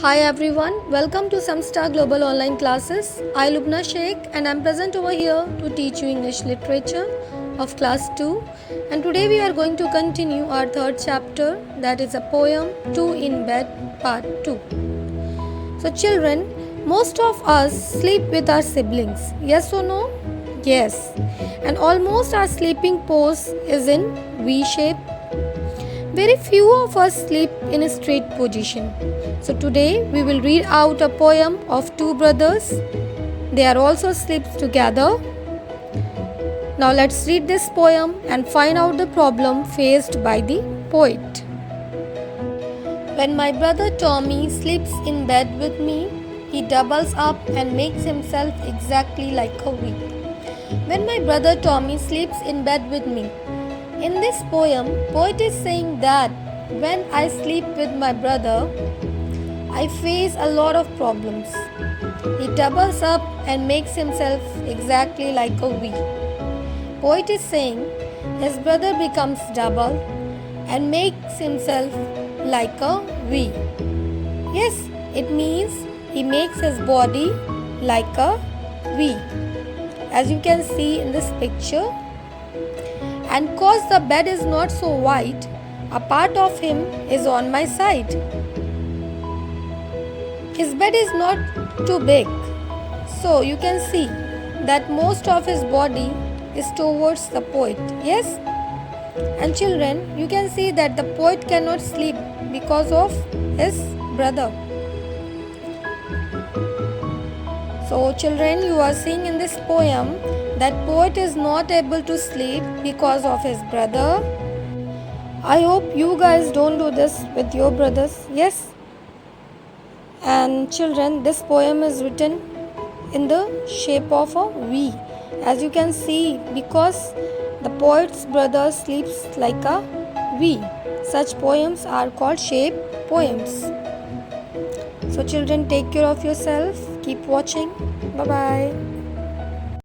Hi everyone, welcome to Samstar Global Online Classes. I Lubna Sheikh and I'm present over here to teach you English Literature of Class 2. And today we are going to continue our third chapter, that is a poem, Two in Bed Part 2. So children, most of us sleep with our siblings. Yes or no? Yes. And almost our sleeping pose is in V shape. Very few of us sleep in a straight position. So today we will read out a poem of two brothers. They are also sleeps together. Now let's read this poem and find out the problem faced by the poet. When my brother Tommy sleeps in bed with me, he doubles up and makes himself exactly like a V. When my brother Tommy sleeps in bed with me, in this poem, poet is saying that when I sleep with my brother, I face a lot of problems. He doubles up and makes himself exactly like a V. Poet is saying his brother becomes double and makes himself like a V. Yes, it means he makes his body like a V. As you can see in this picture. And cause the bed is not so wide, a part of him is on my side. His bed is not too big, so you can see that most of his body is towards the poet. Yes? And children, you can see that the poet cannot sleep because of his brother. So children, you are seeing in this poem that poet is not able to sleep because of his brother. I hope you guys don't do this with your brothers. Yes? And children, this poem is written in the shape of a V. As you can see, because the poet's brother sleeps like a V. Such poems are called shape poems. So children, take care of yourself. Keep watching. Bye-bye.